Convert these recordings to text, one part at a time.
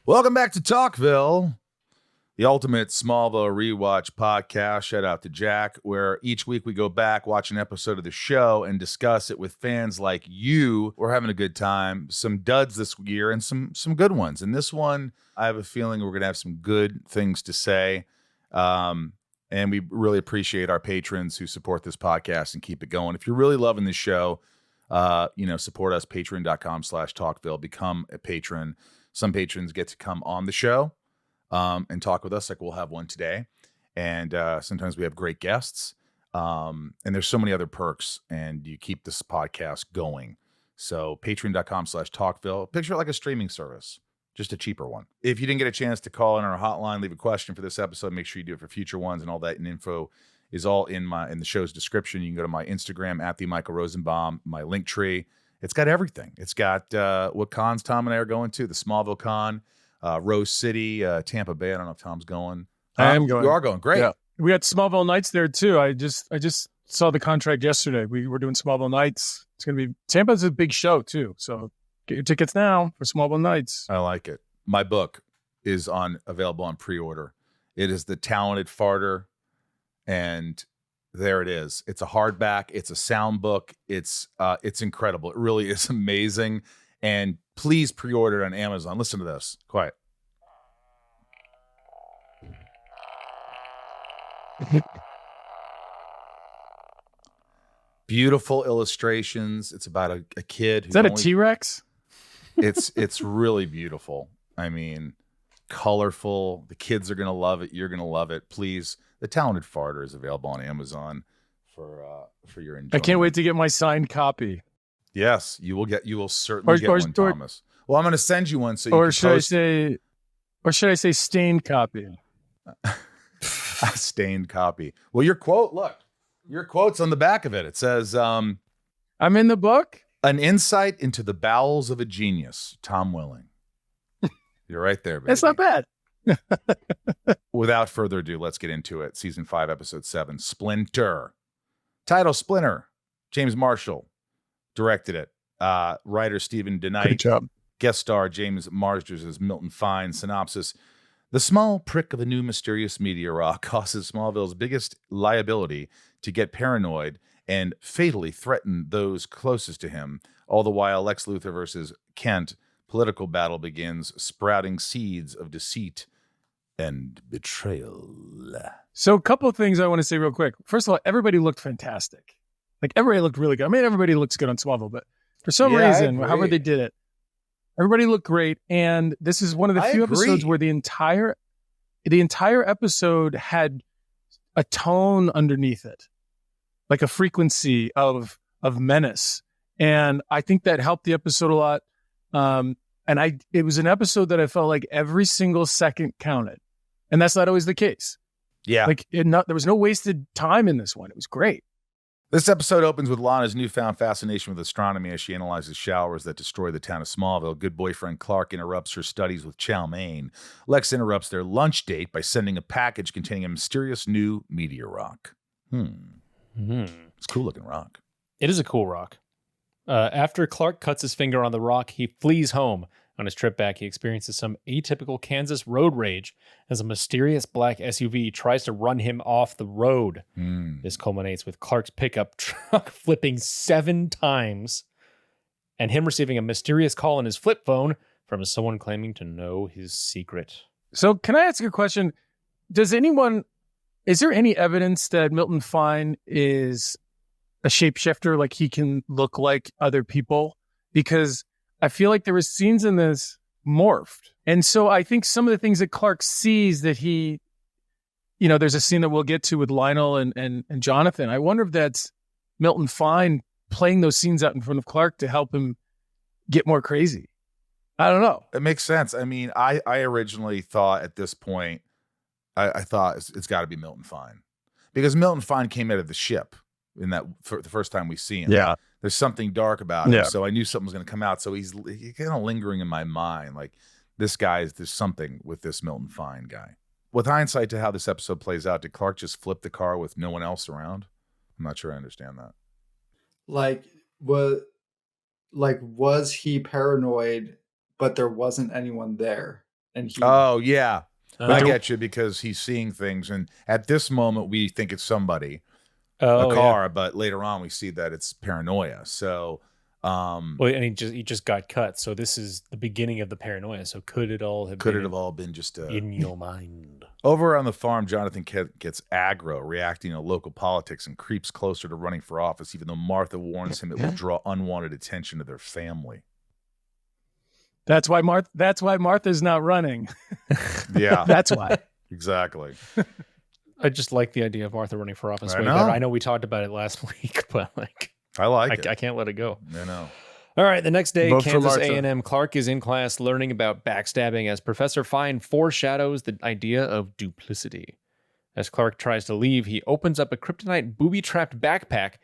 Welcome back to Talkville, the ultimate Smallville rewatch podcast. Shout out to Jack, where each week we go back, watch an episode of the show, and discuss it with fans like you. We're having a good time. Some duds this year and some good ones. And this one, I have a feeling we're going to have some good things to say. And we really appreciate our patrons who support this podcast and keep it going. If you're really loving the show, support us, patreon.com/talkville. Become a patron. Some patrons get to come on the show and talk with us, like we'll have one today. And sometimes we have great guests. And there's so many other perks, and you keep this podcast going. So patreon.com/talkville. Picture it like a streaming service, just a cheaper one. If you didn't get a chance to call in our hotline, leave a question for this episode, make sure you do it for future ones, and all that info is all in the show's description. You can go to my Instagram at the Michael Rosenbaum, my link tree. It's got everything. It's got what cons Tom and I are going to, the Smallville con, Rose City, Tampa Bay. I don't know if Tom's going. I am going. You are going. Great. Yeah. We got Smallville Nights there too. I just saw the contract yesterday. We were doing Smallville Nights. It's going to be, Tampa's a big show too. So get your tickets now for Smallville Nights. I like it. My book is available on pre-order. It is The Talented Farter. And there it is. It's a hardback. It's a sound book. It's incredible. It really is amazing. And please pre-order it on Amazon. Listen to this. Quiet. Beautiful illustrations. It's about a kid. Is that a T-Rex? It's really beautiful. I mean, colorful. The kids are going to love it. You're going to love it. Please. The Talented Farter is available on Amazon for your enjoyment. I can't wait to get my signed copy. Yes, you will certainly get one, Thomas. Well, I'm going to send you one so you or can should post... I say stained copy? A stained copy. Well, your quote's on the back of it. It says, I'm in the book. An insight into the bowels of a genius, Tom Welling. You're right there, baby. That's not bad. Without further ado, let's get into it. Season 5, episode 7, Splinter. Title, Splinter. James Marshall directed it. Writer Stephen DeKnight. Good job. Guest star James Marsters as Milton Fine. Synopsis. The small prick of a new mysterious meteor rock causes Smallville's biggest liability to get paranoid and fatally threaten those closest to him. All the while, Lex Luthor versus Kent political battle begins, sprouting seeds of deceit and betrayal. So a couple of things I want to say real quick. First of all, everybody looked fantastic. Like, everybody looked really good. I mean, everybody looks good on Smallville, but for some reason, however they did it, everybody looked great. And this is one of the few episodes where the entire episode had a tone underneath it, like a frequency of menace. And I think that helped the episode a lot. It was an episode that I felt like every single second counted. And that's not always the case. Yeah. There was no wasted time in this one. It was great. This episode opens with Lana's newfound fascination with astronomy as she analyzes showers that destroy the town of Smallville. Good boyfriend Clark interrupts her studies with chow mein. Lex interrupts their lunch date by sending a package containing a mysterious new meteor rock. It's a cool looking rock. It is a cool rock. After Clark cuts his finger on the rock, he flees home. On his trip back, he experiences some atypical Kansas road rage as a mysterious black SUV tries to run him off the road. This culminates with Clark's pickup truck flipping 7 times and him receiving a mysterious call on his flip phone from someone claiming to know his secret. So can I ask you a question? Is there any evidence that Milton Fine is a shapeshifter, like he can look like other people? Because I feel like there were scenes in this morphed. And so I think some of the things that Clark sees that he, there's a scene that we'll get to with Lionel and Jonathan. I wonder if that's Milton Fine playing those scenes out in front of Clark to help him get more crazy. I don't know. It makes sense. I mean, I originally thought at this point, I thought it's got to be Milton Fine. Because Milton Fine came out of the ship in that for the first time we see him. Yeah. There's something dark about him. So I knew something was going to come out. So he's kind of lingering in my mind. Like, there's something with this Milton Fine guy. With hindsight to how this episode plays out, did Clark just flip the car with no one else around? I'm not sure I understand that. Was he paranoid, but there wasn't anyone there? And he, oh, yeah. I get you, because he's seeing things. And at this moment, we think it's somebody, a car. But later on, we see that it's paranoia. So... well, and he just got cut, so this is the beginning of the paranoia. So could it all have been just in your mind? Over on the farm, Jonathan gets aggro, reacting to local politics, and creeps closer to running for office, even though Martha warns him it will draw unwanted attention to their family. That's why Martha's not running. Yeah, that's why. Exactly. I just like the idea of Martha running for office way better. I know we talked about it last week, but like. I like it. I can't let it go. I know. All right, the next day, Vote Kansas A&M, Clark is in class learning about backstabbing as Professor Fine foreshadows the idea of duplicity. As Clark tries to leave, he opens up a kryptonite booby-trapped backpack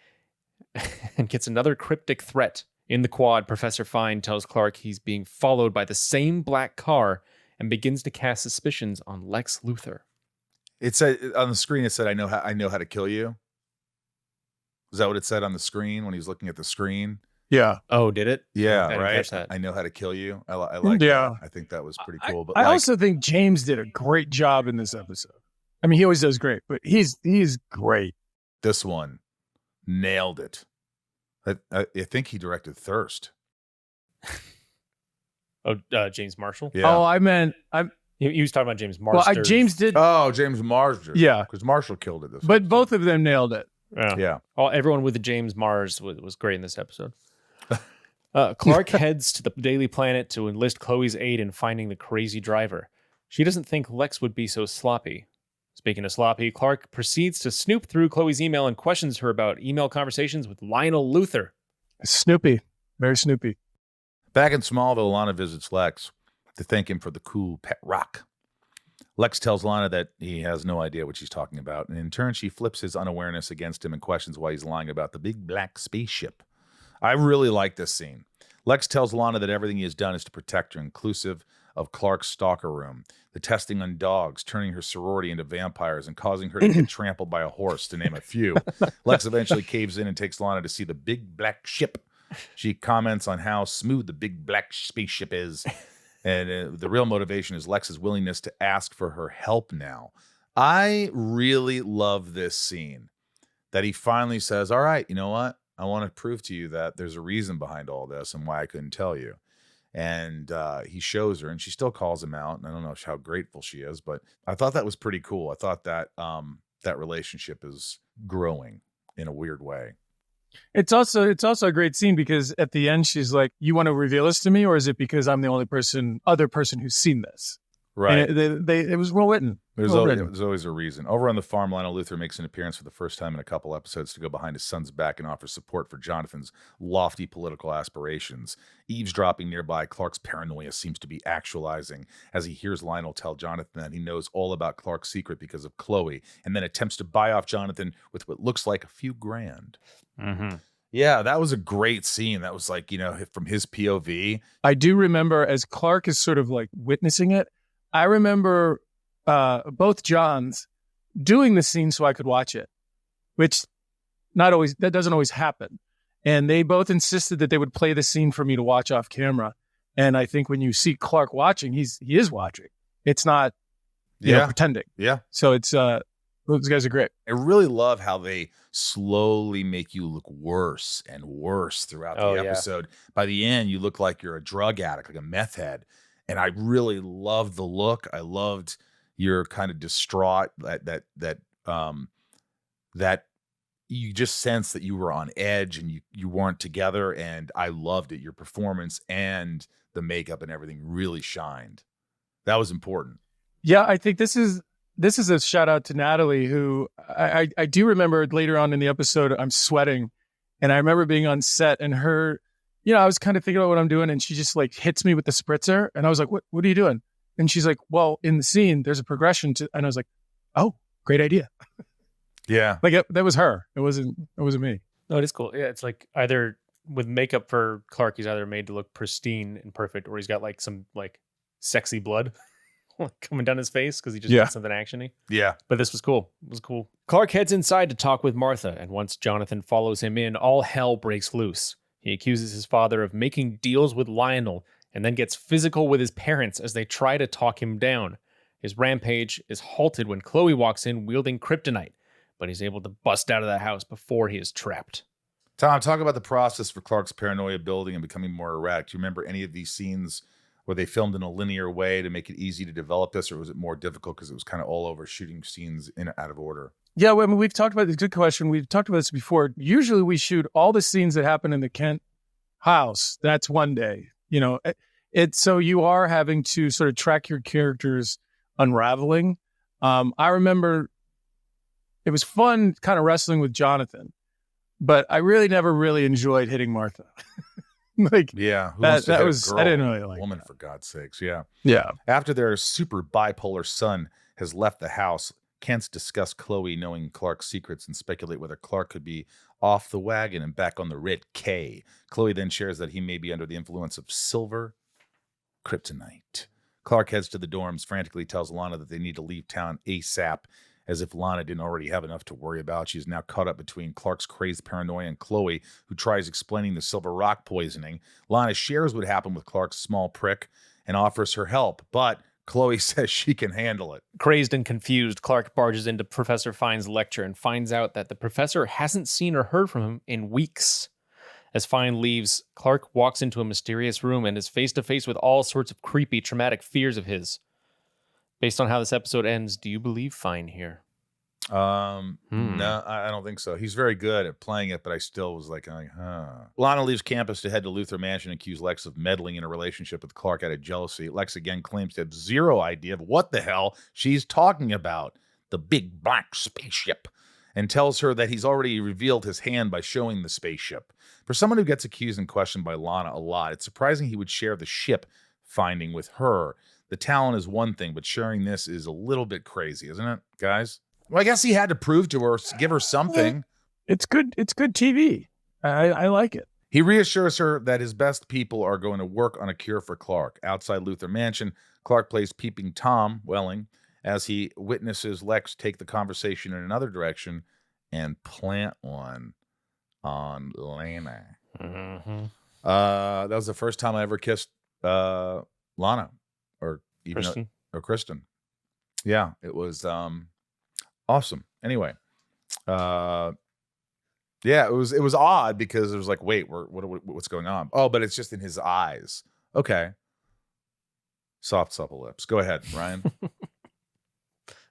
and gets another cryptic threat. In the quad, Professor Fine tells Clark he's being followed by the same black car and begins to cast suspicions on Lex Luthor. It said on the screen, it said, I know how to kill you. Is that what it said on the screen when he was looking at the screen? Yeah. Oh, did it? Yeah, I didn't right. Uh, catch that. I know how to kill you. I like that. I think that was pretty cool. But I also think James did a great job in this episode. I mean, he always does great, but he's great. This one nailed it. I think he directed Thirst. James Marshall? Yeah. Oh, I meant he was talking about James Marsters. Well, James did. Oh, James Marsters. Yeah, because Marshall killed it. But episode. Both of them nailed it. Yeah. Everyone with the James Mars was great in this episode. Clark heads to the Daily Planet to enlist Chloe's aid in finding the crazy driver. She doesn't think Lex would be so sloppy. Speaking of sloppy, Clark proceeds to snoop through Chloe's email and questions her about email conversations with Lionel Luthor. Snoopy. Very Snoopy. Back in Smallville, Lana visits Lex to thank him for the cool pet rock. Lex tells Lana that he has no idea what she's talking about, and in turn, she flips his unawareness against him and questions why he's lying about the big black spaceship. I really like this scene. Lex tells Lana that everything he has done is to protect her, inclusive of Clark's stalker room, the testing on dogs, turning her sorority into vampires, and causing her to get trampled by a horse, to name a few. Lex eventually caves in and takes Lana to see the big black ship. She comments on how smooth the big black spaceship is. And the real motivation is Lex's willingness to ask for her help now. I really love this scene, that he finally says, all right, you know what? I want to prove to you that there's a reason behind all this and why I couldn't tell you. And he shows her, and she still calls him out. And I don't know how grateful she is, but I thought that was pretty cool. I thought that that relationship is growing in a weird way. It's also a great scene because at the end she's like, "You want to reveal this to me, or is it because I'm the only other person who's seen this?" Right. And it was well written. There's always a reason. Over on the farm, Lionel Luthor makes an appearance for the first time in a couple episodes to go behind his son's back and offer support for Jonathan's lofty political aspirations. Eavesdropping nearby, Clark's paranoia seems to be actualizing as he hears Lionel tell Jonathan that he knows all about Clark's secret because of Chloe, and then attempts to buy off Jonathan with what looks like a few grand. Mm-hmm. Yeah, that was a great scene. That was like, from his POV. I do remember as Clark is sort of like witnessing it, I remember both Johns doing the scene so I could watch it, which that doesn't always happen. And they both insisted that they would play the scene for me to watch off camera. And I think when you see Clark watching, he is watching. It's not pretending. Yeah. So it's those guys are great. I really love how they slowly make you look worse and worse throughout the episode. Yeah. By the end, you look like you're a drug addict, like a meth head. And I really loved the look. I loved your kind of distraught that you just sense that you were on edge and you weren't together. And I loved it. Your performance and the makeup and everything really shined. That was important. Yeah, I think this is a shout out to Natalie, who I do remember later on in the episode, I'm sweating. And I remember being on set and her, I was kind of thinking about what I'm doing, and she just like hits me with the spritzer, and I was like, "What are you doing?" And she's like, "Well, in the scene, there's a progression to," and I was like, "Oh, great idea." Yeah, like that was her. It wasn't me. No, it is cool. Yeah, it's like either with makeup for Clark, he's either made to look pristine and perfect, or he's got like some like sexy blood coming down his face because he just did something actiony. Yeah, but this was cool. It was cool. Clark heads inside to talk with Martha, and once Jonathan follows him in, all hell breaks loose. He accuses his father of making deals with Lionel and then gets physical with his parents as they try to talk him down. His rampage is halted when Chloe walks in wielding kryptonite, but he's able to bust out of the house before he is trapped. Tom, talk about the process for Clark's paranoia building and becoming more erratic. Do you remember any of these scenes where they filmed in a linear way to make it easy to develop this, or was it more difficult because it was kind of all over shooting scenes in out of order? Yeah, I mean, we've talked about this. Good question. We've talked about this before. Usually we shoot all the scenes that happen in the Kent house. That's one day. You know, so you are having to sort of track your characters unraveling. I remember it was fun kind of wrestling with Jonathan, but I really never really enjoyed hitting Martha. Like, yeah, that was, I didn't really like woman that. For God's sakes. Yeah. Yeah. After their super bipolar son has left the house, Kent's discuss Chloe knowing Clark's secrets and speculate whether Clark could be off the wagon and back on the red K. Chloe then shares that he may be under the influence of silver kryptonite. Clark heads to the dorms, frantically tells Lana that they need to leave town ASAP, as if Lana didn't already have enough to worry about. She's now caught up between Clark's crazed paranoia and Chloe, who tries explaining the silver rock poisoning. Lana shares what happened with Clark's small prick and offers her help, but Chloe says she can handle it. Crazed and confused, Clark barges into Professor Fine's lecture and finds out that the professor hasn't seen or heard from him in weeks. As Fine leaves, Clark walks into a mysterious room and is face to face with all sorts of creepy, traumatic fears of his. Based on how this episode ends, do you believe Fine here? No, I don't think so. He's very good at playing it, but I still was like, huh. Lana leaves campus to head to Luthor Mansion and accuse Lex of meddling in a relationship with Clark out of jealousy. Lex again claims to have zero idea of what the hell she's talking about, the big black spaceship, and tells her that he's already revealed his hand by showing the spaceship. For someone who gets accused and questioned by Lana a lot, it's surprising he would share the ship finding with her. The talent is one thing, but sharing this is a little bit crazy, isn't it, guys? Well, I guess he had to prove to her, give her something. It's good. It's good TV. I like it. He reassures her that his best people are going to work on a cure for Clark. Outside Luthor Mansion, Clark plays Peeping Tom Welling as he witnesses Lex take the conversation in another direction and plant one on Lana. Mm-hmm. That was the first time I ever kissed Lana or even Kristen. Or Kristen. Yeah, it was awesome. Anyway, yeah, it was odd because it was like, wait, what's going on? Oh, but it's just in his eyes. Okay. Soft, supple lips. Go ahead, Ryan.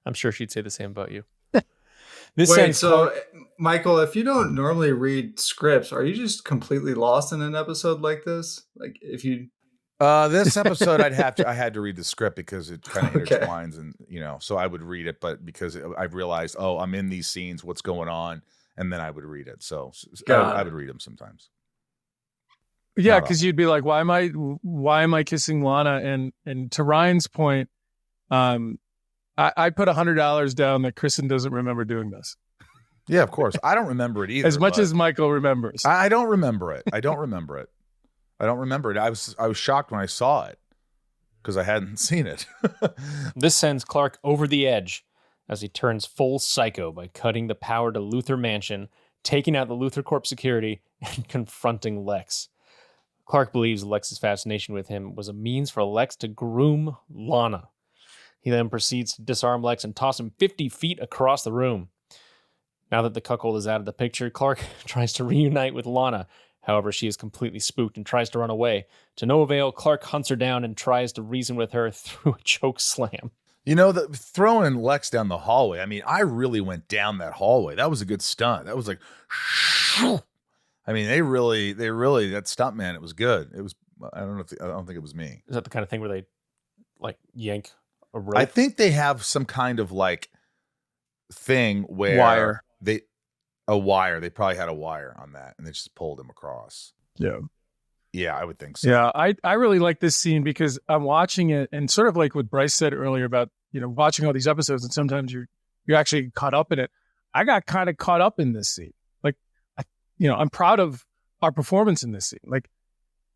I'm sure she'd say the same about you. Michael, if you don't normally read scripts, are you just completely lost in an episode like this? Like if you this episode I had to read the script because it kind of intertwines and so I would read it, but because I realized, I'm in these scenes, what's going on, and then I would read it. So I would read them sometimes. Yeah, because you'd be like, why am I kissing Lana? And to Ryan's point, I put $100 down that Kristen doesn't remember doing this. Yeah, of course. I don't remember it either. As much as Michael remembers. I don't remember it. I don't remember it. I was shocked when I saw it because I hadn't seen it. This sends Clark over the edge as he turns full psycho by cutting the power to Luthor Mansion, taking out the Luthor Corp security, and confronting Lex. Clark believes Lex's fascination with him was a means for Lex to groom Lana. He then proceeds to disarm Lex and toss him 50 feet across the room. Now that the cuckold is out of the picture, Clark tries to reunite with Lana. However, she is completely spooked and tries to run away. To no avail, Clark hunts her down and tries to reason with her through a choke slam. Throwing Lex down the hallway, I mean, I really went down that hallway. That was a good stunt. That was like, I mean, they really, that stunt, man, it was good. It was, I don't think it was me. Is that the kind of thing where they like yank a rope? I think they have some kind of like thing where they probably had a wire on that and they just pulled him across. Yeah, I would think so. Yeah, I really like this scene because I'm watching it and sort of like what Bryce said earlier about, watching all these episodes and sometimes you're actually caught up in it. I got kind of caught up in this scene. Like, I'm proud of our performance in this scene. Like,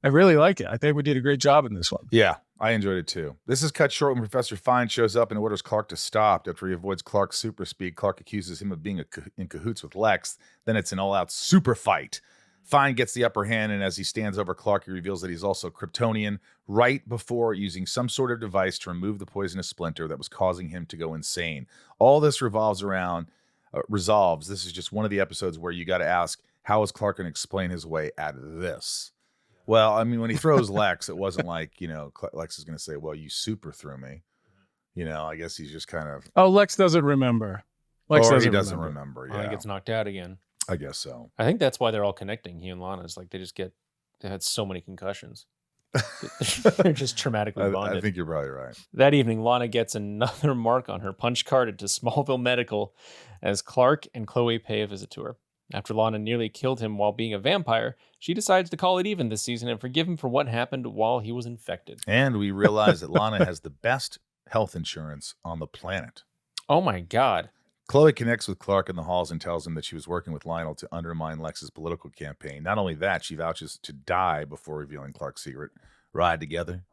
I really like it. I think we did a great job in this one. Yeah, I enjoyed it too. This is cut short when Professor Fine shows up and orders Clark to stop. After he avoids Clark's super speed, Clark accuses him of being in cahoots with Lex. Then it's an all-out super fight. Fine gets the upper hand, and as he stands over Clark, he reveals that he's also Kryptonian right before using some sort of device to remove the poisonous Splinter that was causing him to go insane. All this resolves. This is just one of the episodes where you got to ask, how is Clark going to explain his way out of this? Well, I mean, when he throws Lex, it wasn't like, Lex is going to say, well, you super threw me. I guess he's just kind of... Oh, Lex doesn't remember. He doesn't remember. Yeah. He gets knocked out again. I guess so. I think that's why they're all connecting. He and Lana is like they had so many concussions. They're just traumatically bonded. I think you're probably right. That evening, Lana gets another mark on her punch card into Smallville Medical as Clark and Chloe pay a visit to her. After Lana nearly killed him while being a vampire, she decides to call it even this season and forgive him for what happened while he was infected. And we realize that Lana has the best health insurance on the planet. Oh my God. Chloe connects with Clark in the halls and tells him that she was working with Lionel to undermine Lex's political campaign. Not only that, she vouches to die before revealing Clark's secret. Ride together,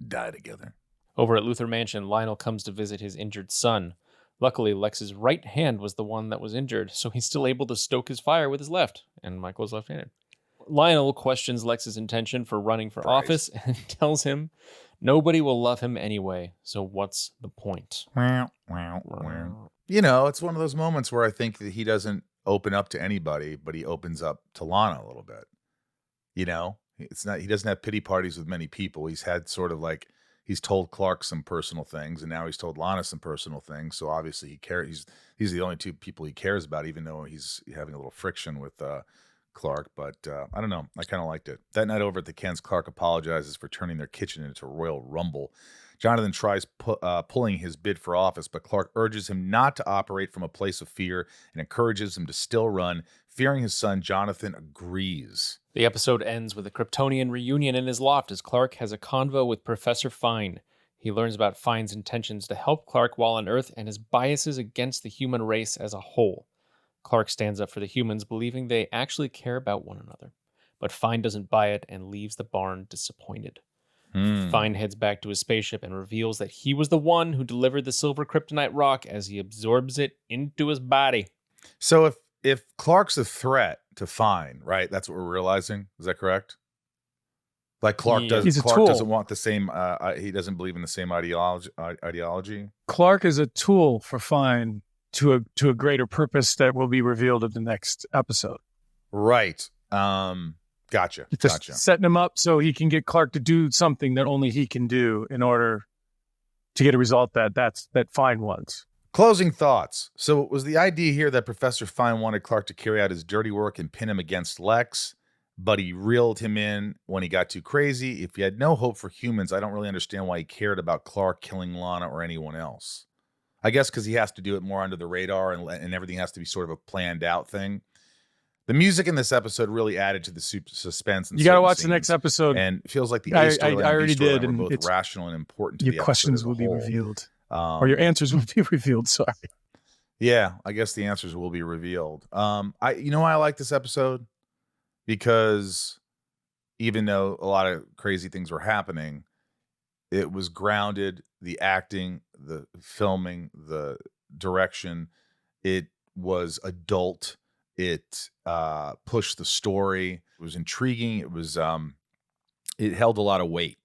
die together. Over at Luthor Mansion, Lionel comes to visit his injured son. Luckily, Lex's right hand was the one that was injured, so he's still able to stoke his fire with his left, and Michael's left-handed. Lionel questions Lex's intention for running for office and tells him nobody will love him anyway, so what's the point? It's one of those moments where I think that he doesn't open up to anybody, but he opens up to Lana a little bit. He doesn't have pity parties with many people. He's had sort of like, he's told Clark some personal things, and now he's told Lana some personal things. So obviously he cares. He's the only two people he cares about, even though he's having a little friction with Clark. But I don't know. I kind of liked it. That night over at the Kens, Clark apologizes for turning their kitchen into a royal rumble. Jonathan tries pulling his bid for office, but Clark urges him not to operate from a place of fear and encourages him to still run. Fearing his son, Jonathan agrees. The episode ends with a Kryptonian reunion in his loft as Clark has a convo with Professor Fine. He learns about Fine's intentions to help Clark while on Earth and his biases against the human race as a whole. Clark stands up for the humans, believing they actually care about one another. But Fine doesn't buy it and leaves the barn disappointed. Fine heads back to his spaceship and reveals that he was the one who delivered the silver kryptonite rock as he absorbs it into his body. So if Clark's a threat to Fine, right? That's what we're realizing. Is that correct? Like Clark doesn't want the same. He doesn't believe in the same ideology. Clark is a tool for Fine to a greater purpose that will be revealed in the next episode. Right. Gotcha. Setting him up so he can get Clark to do something that only he can do in order to get a result that Fine wants. Closing thoughts. So it was the idea here that Professor Fine wanted Clark to carry out his dirty work and pin him against Lex, but he reeled him in when he got too crazy. If he had no hope for humans, I don't really understand why he cared about Clark killing Lana or anyone else. I guess because he has to do it more under the radar and everything has to be sort of a planned out thing. The music in this episode really added to the suspense. And you got to watch the next episode. And it feels like the I already did, and both rational and important to your the episode. Questions will be revealed. Or your answers will be revealed. Sorry. Yeah, I guess the answers will be revealed. Why I like this episode? Because even though a lot of crazy things were happening, it was grounded. The acting, the filming, the direction, it was adult. It pushed the story. It was intriguing. It was it held a lot of weight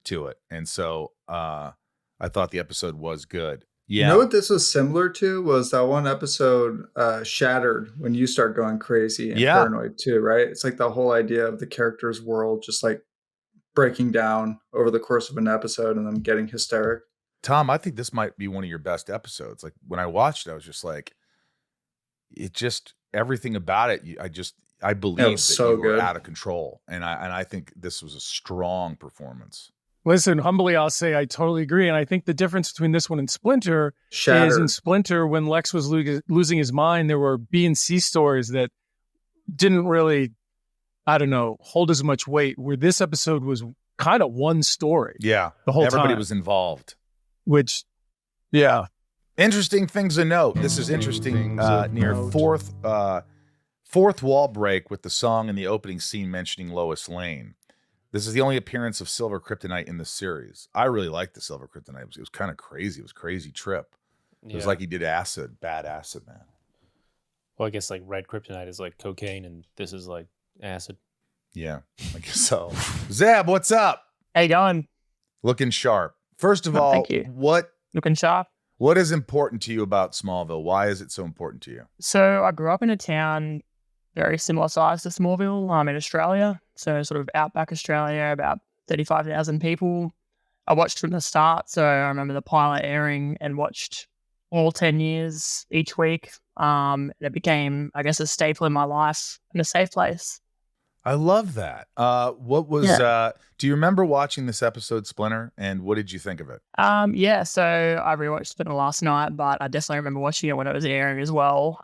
to it, and so I thought the episode was good. Yeah. You know what this was similar to was that one episode, Shattered, when you start going crazy and paranoid too, right? It's like the whole idea of the character's world just like breaking down over the course of an episode and them getting hysteric. Tom, I think this might be one of your best episodes. Like when I watched it, I was just like, everything about it. I believe that so you were good. Out of control. And I think this was a strong performance. Listen, humbly, I'll say I totally agree. And I think the difference between this one and Splinter is in Splinter, when Lex was losing his mind, there were B and C stories that didn't really, hold as much weight, where this episode was kind of one story. Yeah. The whole Everybody time. was involved. Which, yeah. Interesting things to note. This is interesting. Near fourth wall break with the song in the opening scene mentioning Lois Lane. This is the only appearance of Silver Kryptonite in the series. I really liked the Silver Kryptonite. It was kind of crazy. It was a crazy trip. It was like he did acid, bad acid, man. Well, I guess like red kryptonite is like cocaine, and this is like acid. Yeah, I guess so. Zeb, what's up? How you going? Looking sharp. First of all, Thank you. Looking sharp. What is important to you about Smallville? Why is it so important to you? So I grew up in a town very similar size to Smallville. I'm in Australia, so sort of outback Australia, about 35,000 people. I watched from the start, so I remember the pilot airing and watched all 10 years each week. And it became, I guess, a staple in my life and a safe place. I love that. Do you remember watching this episode, Splinter, and what did you think of it? Yeah, so I rewatched Splinter last night, but I definitely remember watching it when it was airing as well.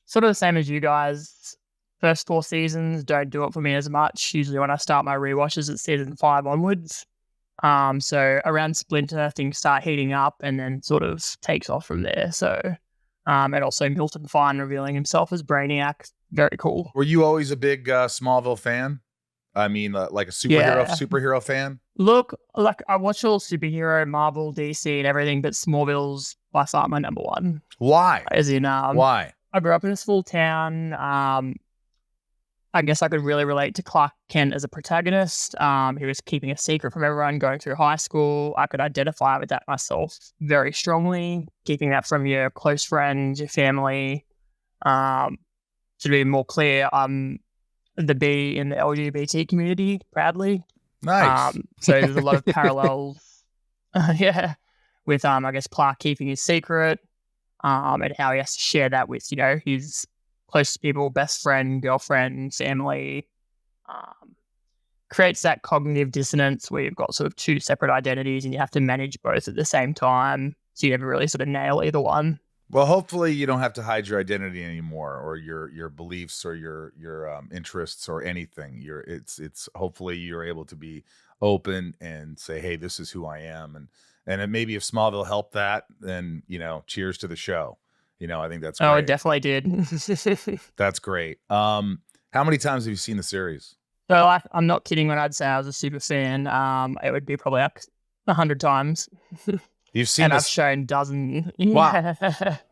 Sort of the same as you guys. First 4 seasons don't do it for me as much. Usually when I start my rewatches, it's season 5 onwards. So around Splinter, things start heating up and then sort of takes off from there. So, and also Milton Fine revealing himself as Brainiac. Very cool. Were you always a big Smallville fan? I mean, like a superhero fan? Look, like I watch all superhero, Marvel, DC, and everything, but Smallville's by far my number one. Why? As in, why? I grew up in a small town. I guess I could really relate to Clark Kent as a protagonist. He was keeping a secret from everyone going through high school. I could identify with that myself very strongly, keeping that from your close friends, your family. To be more clear, I'm the B in the LGBT community, proudly. Nice. So there's a lot of parallels, with, I guess, Clark keeping his secret, and how he has to share that with, his closest people, best friend, girlfriend, family. Creates that cognitive dissonance where you've got sort of 2 separate identities and you have to manage both at the same time. So you never really sort of nail either one. Well, hopefully you don't have to hide your identity anymore, or your beliefs, or your interests, or anything. It's hopefully you're able to be open and say, hey, this is who I am, and maybe if Smallville helped that, then cheers to the show. I think that's great. Oh, it definitely did. That's great. How many times have you seen the series? So I'm not kidding when I'd say I was a super fan. It would be probably like 100 times. You've seen and I've shown dozens. Wow.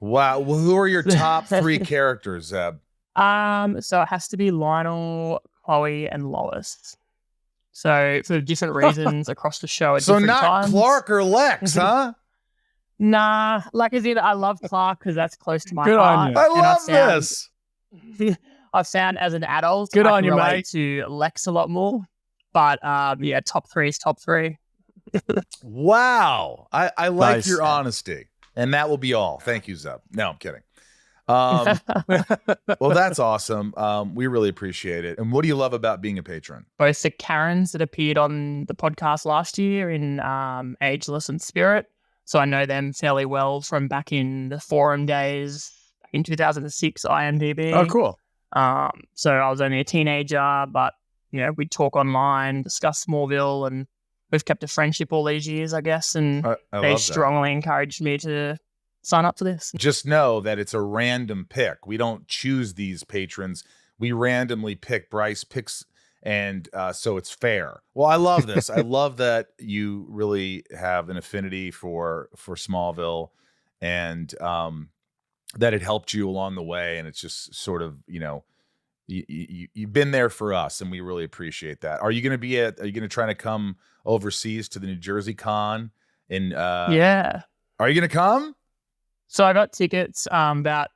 Wow. Well, who are your top 3 characters, Zeb? So it has to be Lionel, Chloe, and Lois. So for different reasons across the show at different times. So not Clark or Lex, huh? Nah, like as in I love Clark because that's close to my Good heart. on you. I love this. I've found as an adult, Good I on can you, relate mate. to Lex a lot more. But top 3 is top 3. Wow. I like Nice. your honesty. And that will be all. Thank you, Zeb. No, I'm kidding. Well, that's awesome. We really appreciate it. And what do you love about being a patron? Both the Karens that appeared on the podcast last year in Ageless and Spirit. So I know them fairly well from back in the forum days, back in 2006 IMDb. Oh, cool. So I was only a teenager, but we'd talk online, discuss Smallville, and we've kept a friendship all these years, I guess. And they strongly encouraged me to sign up for this. Just know that it's a random pick. We don't choose these patrons. We randomly pick. Bryce picks, and so it's fair. Well, I love this. I love that you really have an affinity for Smallville, and that it helped you along the way. And it's just sort of, you've been there for us, and we really appreciate that. Are you going to try to come overseas to the New Jersey Con? Yeah. Are you going to come? So I got tickets about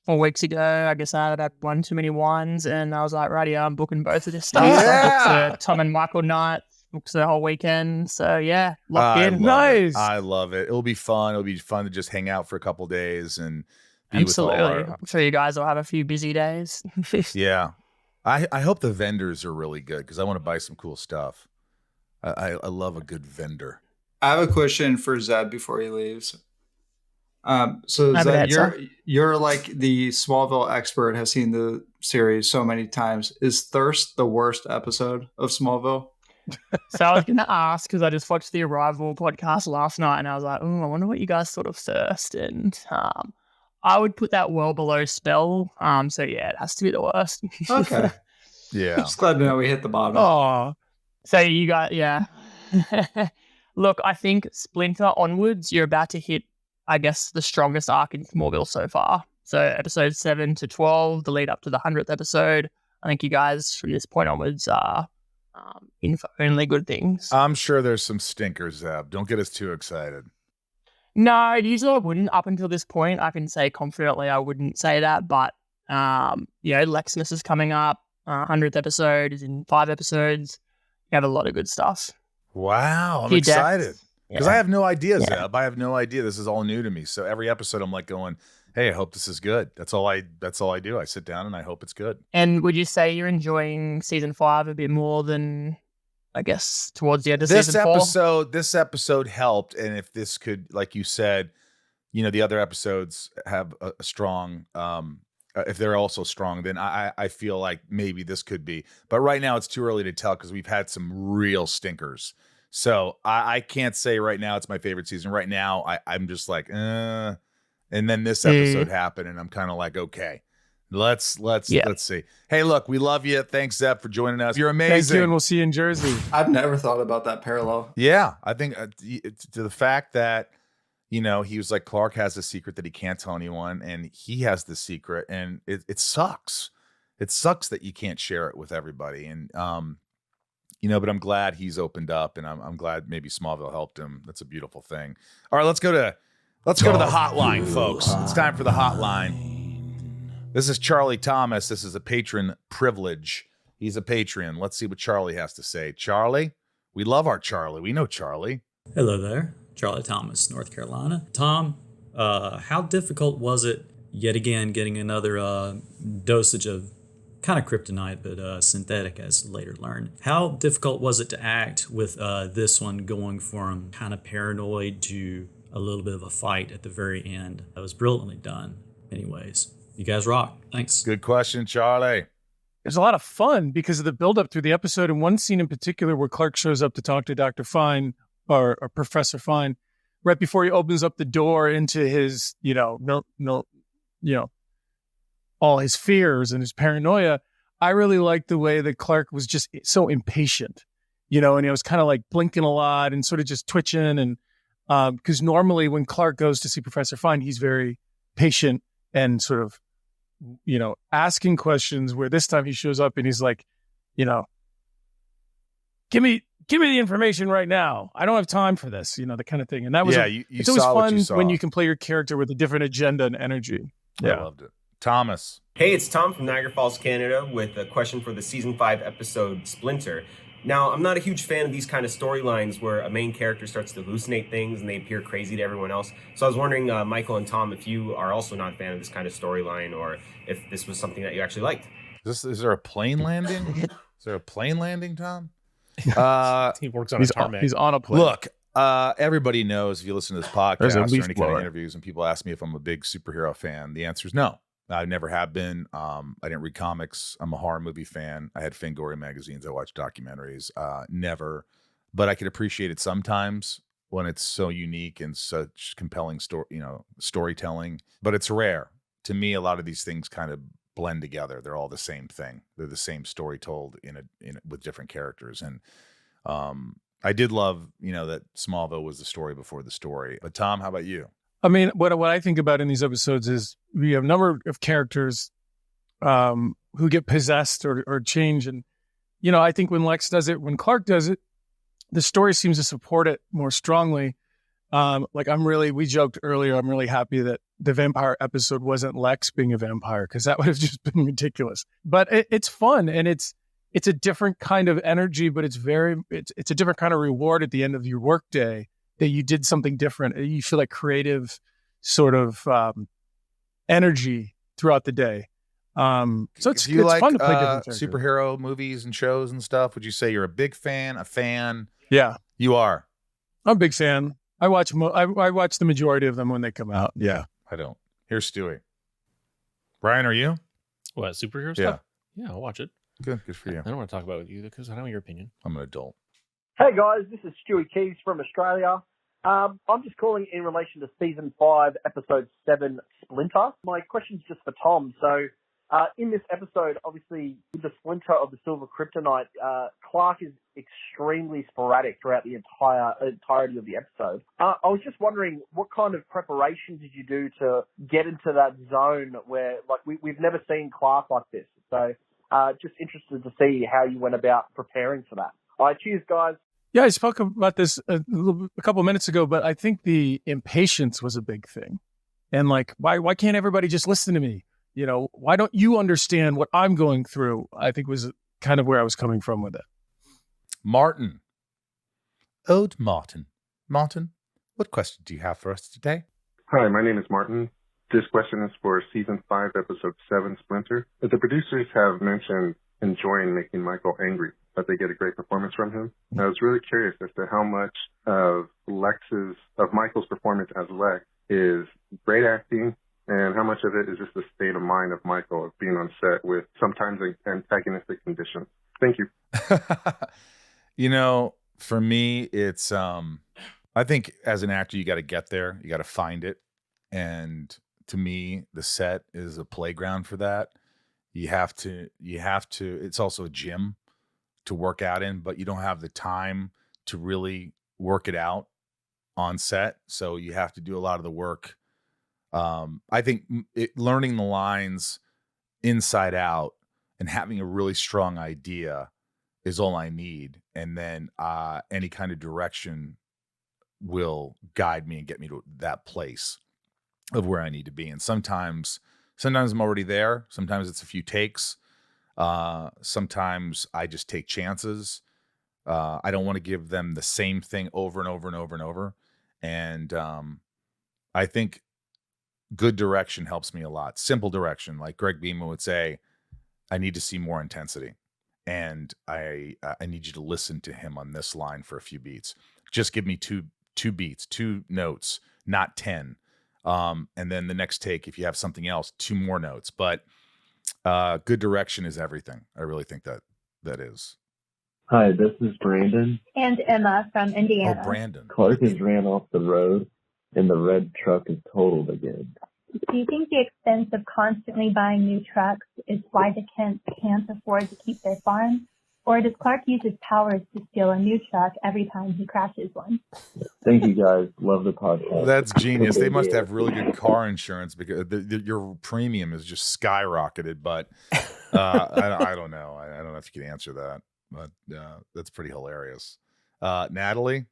4 weeks ago. I guess I had one too many wines, and I was like, righty, I'm booking both of this stuff. Yeah. Booked Tom and Michael night, booked the whole weekend. So yeah, locked in. Nice. I love it. It'll be fun. It'll be fun to just hang out for a couple days and be Absolutely. with all I'm sure you guys will have a few busy days. Yeah. I hope the vendors are really good because I want to buy some cool stuff. I love a good vendor. I have a question for Zeb before he leaves. So Zeb, you're like the Smallville expert, have seen the series so many times. Is Thirst the worst episode of Smallville? So I was going to ask because I just watched the Arrival podcast last night and I was like, I wonder what you guys sort of thirst. And I would put that well below Spell. So yeah, it has to be the worst. Okay. Yeah. Just glad to know we hit the bottom. Oh, So you got, yeah. Look, I think Splinter onwards, you're about to hit, I guess, the strongest arc in Smallville so far. So episode 7 to 12, the lead up to the 100th episode. I think you guys from this point onwards are in for only good things. I'm sure there's some stinkers, Zeb. Don't get us too excited. No, usually I wouldn't. Up until this point, I can say confidently I wouldn't say that. But, Lexness is coming up. 100th episode is in 5 episodes. You have a lot of good stuff. Wow, I'm excited. Because I have no idea, Yeah. Zeb. I have no idea. This is all new to me. So every episode I'm like going, hey, I hope this is good. That's all I do. I sit down and I hope it's good. And would you say you're enjoying season 5 a bit more than, I guess, towards the end of season 4? This episode helped. And if this could, like you said, the other episodes have a strong, if they're also strong, then I feel like maybe this could be. But right now it's too early to tell because we've had some real stinkers. So I can't say right now it's my favorite season. Right now I'm just like, and then this episode happened, and I'm kind of like, okay, let's see. Hey, look, we love you. Thanks, Zeb, for joining us. You're amazing. Thank you, and we'll see you in Jersey. I've never thought about that parallel. Yeah, I think to the fact that he was like, Clark has a secret that he can't tell anyone, and he has the secret, and it sucks. It sucks that you can't share it with everybody, and but I'm glad he's opened up, and I'm glad maybe Smallville helped him. That's a beautiful thing. All right, let's go to the hotline, folks. It's time for the hotline. This is Charlie Thomas. This is a patron privilege. He's a Patreon. Let's see what Charlie has to say. Charlie, we love our Charlie. We know Charlie. Hello there, Charlie Thomas, North Carolina. Tom, how difficult was it yet again getting another dosage of kind of kryptonite, but synthetic, as later learned? How difficult was it to act with this one going from kind of paranoid to a little bit of a fight at the very end? That was brilliantly done. Anyways, you guys rock. Thanks. Good question, Charlie. There's a lot of fun because of the buildup through the episode, and one scene in particular where Clark shows up to talk to Dr. Fine or Professor Fine right before he opens up the door into his, all his fears and his paranoia. I really liked the way that Clark was just so impatient, and he was kind of like blinking a lot and sort of just twitching. And because normally when Clark goes to see Professor Fine, he's very patient and sort of, asking questions, where this time he shows up and he's like, give me the information right now. I don't have time for this, the kind of thing. And that was, it's always fun when you can play your character with a different agenda and energy. Yeah. I loved it. Thomas. Hey, it's Tom from Niagara Falls, Canada, with a question for the season 5 episode Splinter. Now, I'm not a huge fan of these kind of storylines where a main character starts to hallucinate things and they appear crazy to everyone else. So I was wondering, Michael and Tom, if you are also not a fan of this kind of storyline, or if this was something that you actually liked. Is there a plane landing? Is there a plane landing, Tom? He works on a tarmac. He's on a plane. Look, everybody knows, if you listen to this podcast or any kind of interviews, and people ask me if I'm a big superhero fan, the answer is no. I never have been. I didn't read comics. I'm a horror movie fan. I had Fangoria magazines. I watched documentaries. Never, but I could appreciate it sometimes when it's so unique and such compelling storytelling. But it's rare. To me, a lot of these things kind of blend together. They're all the same thing. They're the same story told with different characters. And I did love, that Smallville was the story before the story. But Tom, how about you? I mean, what I think about in these episodes is we have a number of characters who get possessed or change. And, I think when Lex does it, when Clark does it, the story seems to support it more strongly. We joked earlier, I'm really happy that the vampire episode wasn't Lex being a vampire, because that would have just been ridiculous. But it's fun, and it's a different kind of energy, but it's a different kind of reward at the end of your workday, that you did something different. You feel like creative sort of energy throughout the day. So it's fun to play different characters. Superhero movies and shows and stuff. Would you say you're a big fan, a fan? Yeah. You are? I'm a big fan. I watch the majority of them when they come out. Yeah. I don't. Here's Stewie. Brian, are you? What, superhero stuff? Yeah, I'll watch it. Good for you. I don't want to talk about it with you because I know your opinion. I'm an adult. Hey guys, this is Stewie Keys from Australia. I'm just calling in relation to Season 5, Episode 7, Splinter. My question's just for Tom. So In this episode, obviously, with the Splinter of the Silver Kryptonite, Clark is extremely sporadic throughout the entirety of the episode. I was just wondering, what kind of preparation did you do to get into that zone where, like, we've never seen Clark like this? So just interested to see how you went about preparing for that. All right, cheers, guys. Yeah, I spoke about this a couple of minutes ago, but I think the impatience was a big thing. And like, why can't everybody just listen to me? You know, why don't you understand what I'm going through? I think was kind of where I was coming from with it. Martin. Ode Martin. Martin, what question do you have for us today? Hi, my name is Martin. This question is for Season 5, Episode 7, Splinter. The producers have mentioned enjoying making Michael angry, but they get a great performance from him. I was really curious as to how much of Michael's performance as Lex is great acting, and how much of it is just the state of mind of Michael of being on set with sometimes antagonistic conditions. Thank you. You know, for me, it's, I think as an actor, you got to get there. You got to find it. And to me, the set is a playground for that. You have to, it's also a gym to work out in, but you don't have the time to really work it out on set. So you have to do a lot of the work. I think learning the lines inside out and having a really strong idea is all I need. And then any kind of direction will guide me and get me to that place of where I need to be. And sometimes I'm already there. Sometimes it's a few takes. Sometimes I just take chances. I don't want to give them the same thing over and over and over and over. And I think good direction helps me a lot. Simple direction, like Greg Beeman would say, I need to see more intensity. And I need you to listen to him on this line for a few beats. Just give me two beats, 2 notes, not 10. And then the next take, if you have something else, 2 more notes. But good direction is everything. I really think that is. Hi, this is Brandon. And Emma from Indiana. Oh, Brandon. Clark has ran off the road and the red truck is totaled again. Do you think the expense of constantly buying new trucks is why the Kents can't afford to keep their farm? Or does Clark use his powers to steal a new truck every time he crashes one? Thank you, guys. Love the podcast. That's genius. They must have really good car insurance because your premium is just skyrocketed. But I don't know. I don't know if you can answer that. But that's pretty hilarious. Natalie?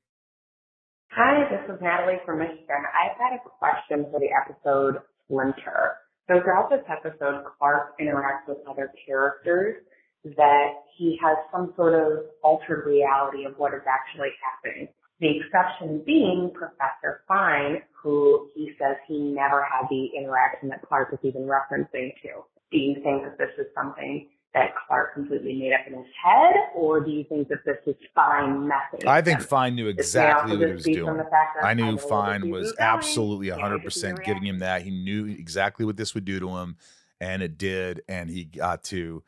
Hi, this is Natalie from Michigan. I've had a question for the episode Splinter. So throughout this episode, Clark interacts with other characters that he has some sort of altered reality of what is actually happening. The exception being Professor Fine, who he says he never had the interaction that Clark is even referencing to. Do you think that this is something that Clark completely made up in his head, or do you think that this is Fine messing? I think Fine knew exactly what he was doing. I knew Fine was absolutely 100% giving him that. He knew exactly what this would do to him, and it did, and he got to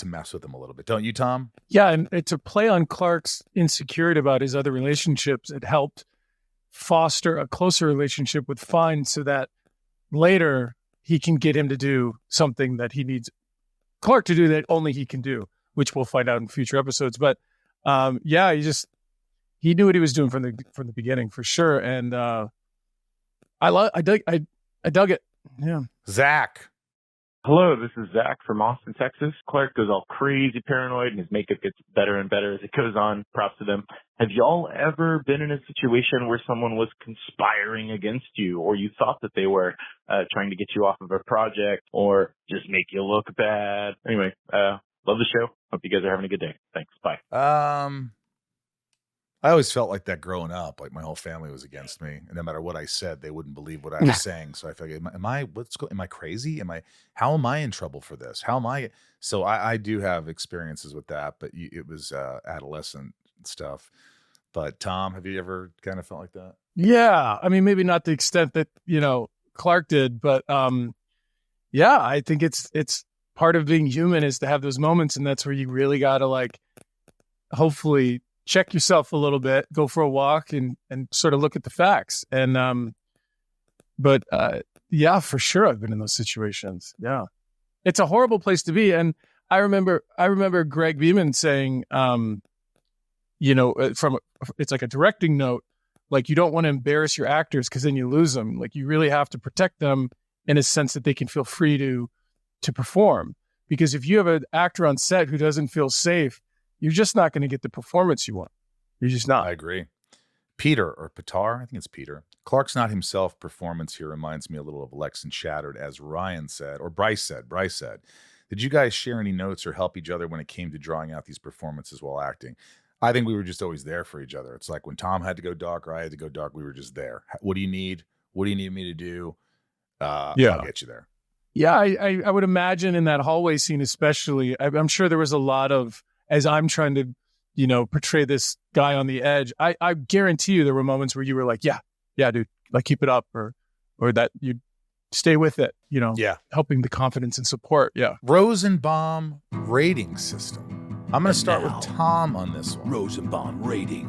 mess with him a little bit. Don't you, Tom? Yeah, and to play on Clark's insecurity about his other relationships, it helped foster a closer relationship with Fine so that later he can get him to do something that he needs Clark to do that only he can do, which we'll find out in future episodes. But yeah, he knew what he was doing from the beginning for sure. And I dug it. Yeah. Zach. Hello, this is Zach from Austin, Texas. Clark goes all crazy paranoid and his makeup gets better and better as it goes on. Props to them. Have y'all ever been in a situation where someone was conspiring against you, or you thought that they were trying to get you off of a project or just make you look bad? Anyway, love the show. Hope you guys are having a good day. Thanks. Bye. I always felt like that growing up, like my whole family was against me, and no matter what I said, they wouldn't believe what I was saying. So I felt like, am I crazy? How am I in trouble for this? How am I? So I do have experiences with that, but it was adolescent stuff. But Tom, have you ever kind of felt like that? Yeah. I mean, maybe not the extent that, Clark did, but yeah, I think it's part of being human is to have those moments. And that's where you really got to hopefully check yourself a little bit, go for a walk and sort of look at the facts. And, but yeah, for sure. I've been in those situations. Yeah. it's a horrible place to be. And I remember Greg Beeman saying, it's like a directing note, like you don't want to embarrass your actors because then you lose them. Like you really have to protect them in a sense that they can feel free to perform. Because if you have an actor on set who doesn't feel safe, you're just not going to get the performance you want. You're just not. I agree. Peter or Pitar, I think it's Peter. Clark's not himself performance here reminds me a little of Lex and Shattered, as Ryan said, or Bryce said. Did you guys share any notes or help each other when it came to drawing out these performances while acting? I think we were just always there for each other. It's like when Tom had to go dark or I had to go dark, we were just there. What do you need? What do you need me to do? I'll get you there. Yeah, I would imagine in that hallway scene especially, I'm sure there was a lot of, as I'm trying to, portray this guy on the edge, I guarantee you there were moments where you were like, yeah, dude, like keep it up, or that you stay with it, helping the confidence and support. Yeah. Rosenbaum rating system. I'm going to start with Tom on this one. Rosenbaum rating.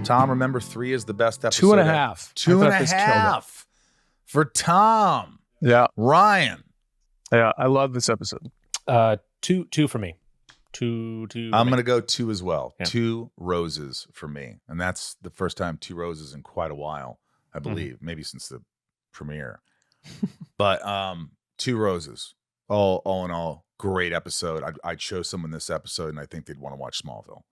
Tom, remember 3 is the best episode. 2.5. 2.5 for Tom. Yeah. Ryan. Yeah, I love this episode. 2 for me. 2. I'm going to go 2 as well. Yeah. 2 roses for me. And that's the first time 2 roses in quite a while, I believe. Maybe since the premiere. But 2 roses. All in all, great episode. I'd show someone this episode and I think they'd want to watch Smallville.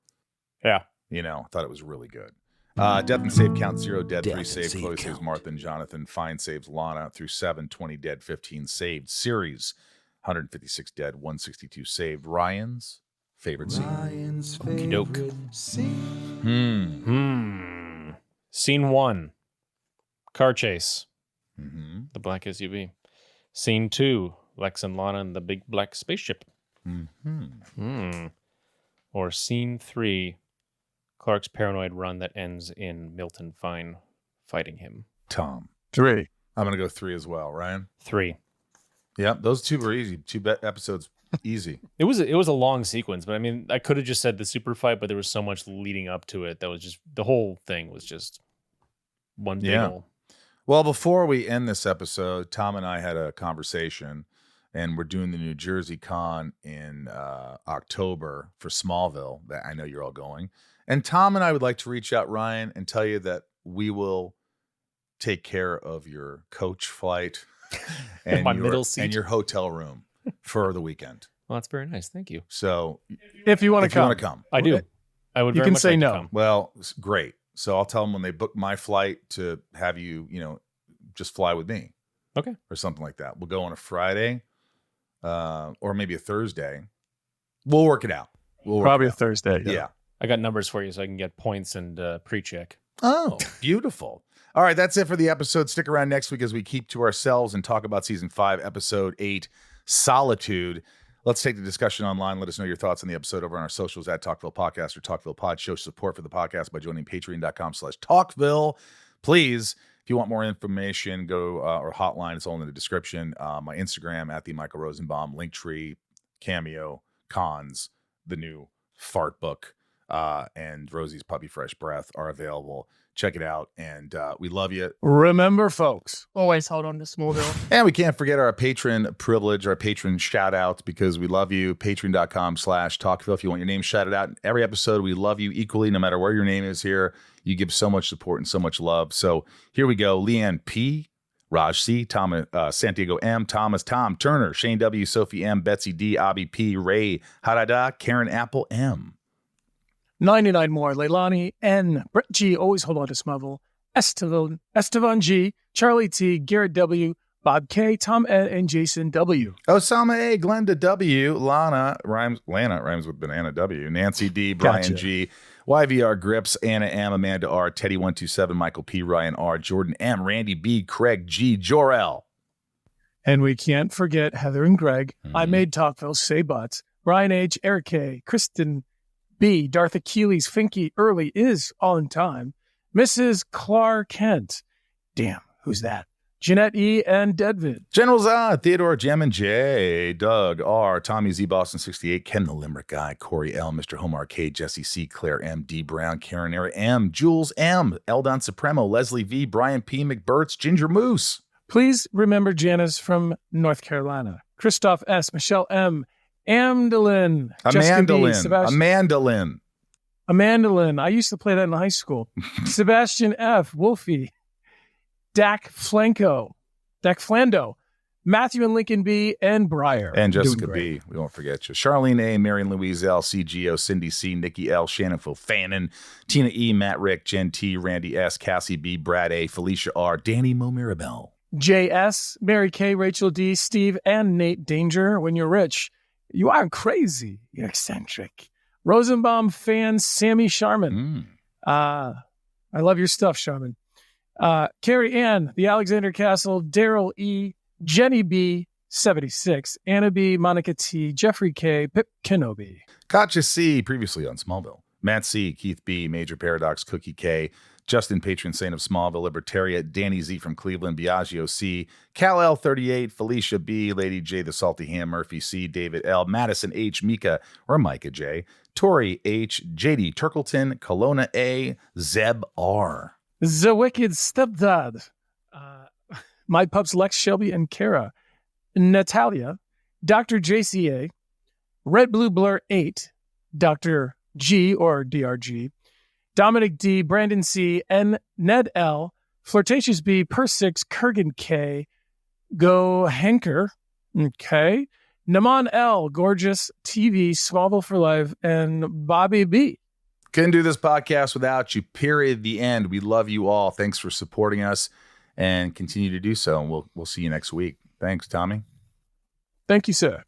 Yeah. I thought it was really good. Death and save count 0, dead Death 3 and saved, save Chloe saves count. Martha and Jonathan, Fine saves Lana through 7, 20 dead, 15 saved. Series 156 dead, 162 saved. Ryan's favorite scene. Okie doke. Scene 1, car chase. The black SUV. Scene 2, Lex and Lana and the big black spaceship. Or scene 3, Clark's paranoid run that ends in Milton Fine fighting him. Tom. 3. I'm going to go 3 as well. Ryan? 3. Yep, those 2 were easy. 2 episodes, easy. It was a long sequence, but I mean, I could have just said the super fight, but there was so much leading up to it that was just, the whole thing was just one big old. Well, before we end this episode, Tom and I had a conversation, and we're doing the New Jersey Con in October for Smallville. That I know you're all going. And Tom and I would like to reach out, Ryan, and tell you that we will take care of your coach flight and my middle seat and your hotel room for the weekend. Well, that's very nice. Thank you. So, if you want to come, I do. I would. You very can much say like no. To come. Well, great. So I'll tell them when they book my flight to have you, just fly with me. Okay. Or something like that. We'll go on a Friday, or maybe a Thursday. We'll work it out. Probably a Thursday. Yeah. I got numbers for you so I can get points and pre-check. Oh, beautiful. All right, that's it for the episode. Stick around next week as we keep to ourselves and talk about season 5, episode 8, Solitude. Let's take the discussion online. Let us know your thoughts on the episode over on our socials at Talkville Podcast or Talkville Pod. Show support for the podcast by joining patreon.com/Talkville. Please, if you want more information, go or hotline. It's all in the description. My Instagram at the Michael Rosenbaum, Linktree, Cameo, Cons, the new fart book, and Rosie's Puppy Fresh Breath are available. Check it out, and we love you. Remember, folks, always hold on to Smallville. And we can't forget our patron privilege, our patron shout outs, because we love you. Patreon.com/Talkville. If you want your name shouted out in every episode, we love you equally, no matter where your name is here. You give so much support and so much love. So here we go. Leanne P., Raj C., Tom, Santiago M., Thomas, Tom Turner, Shane W., Sophie M., Betsy D., Abby P., Ray, Hadada, Karen Apple M. 99 more, Leilani N., Brett G., always hold on to Smallville, Estevan G., Charlie T., Garrett W., Bob K., Tom Ed, and Jason W. Osama A., Glenda W., Lana rhymes with Banana W., Nancy D., Brian G., YVR Grips, Anna M., Amanda R., Teddy 127, Michael P., Ryan R., Jordan M., Randy B., Craig G., Jor-El. And we can't forget Heather and Greg. I made Talkville, Say Butts, Brian H., Eric K., Kristen B., Darth Achilles, Finky, Early is all in time, Mrs. Clark Kent. Damn, who's that? Jeanette E. and Deadvid. General Zod, Theodore, Jem and J, Doug R., Tommy Z. Boston 68, Ken the Limerick Guy, Corey L., Mr. Home Arcade, Jesse C., Claire M., D. Brown, Karen Era M., Jules M., Eldon Supremo, Leslie V., Brian P. McBurts, Ginger Moose. Please remember Janice from North Carolina. Christoph S., Michelle M., Amandolin, Jessica B., Sebastian. Amandolin. I used to play that in high school. Sebastian F., Wolfie, Dak Flando, Matthew and Lincoln B., and Breyer. And Jessica B. We won't forget you. Charlene A., Marion Louise L., CGO, Cindy C., Nikki L., Shannon Phil Fannin, Tina E., Matt Rick, Jen T., Randy S., Cassie B., Brad A., Felicia R., Danny Mo Mirabel, JS, Mary K., Rachel D., Steve, and Nate Danger. When you're rich, you aren't crazy. You're eccentric. Rosenbaum fan Sammy Sharman. I love your stuff, Sharman. Carrie Ann, the Alexander Castle, Daryl E., Jenny B., 76, Anna B., Monica T., Jeffrey K., Pip Kenobi. Katja C., previously on Smallville. Matt C., Keith B., Major Paradox, Cookie K., Justin, patron saint of Smallville, Libertaria, Danny Z. from Cleveland, Biagio C., Cal L. 38, Felicia B., Lady J. the Salty Ham, Murphy C., David L., Madison H., Mika, or Micah J., Tori H., JD Turkleton, Kelowna A., Zeb R. The Wicked Stepdad. My Pups Lex, Shelby, and Kara. Natalia. Dr. JCA. Red Blue Blur 8. Dr. G or DRG. Dominic D. Brandon C. N. Ned L. Flirtatious B. Per 6. Kurgan K. Go Henker. Okay. Naman L. Gorgeous TV. Smallville for Life. And Bobby B. Couldn't do this podcast without you, period. The end. We love you all. Thanks for supporting us and continue to do so. And we'll see you next week. Thanks, Tommy. Thank you, sir.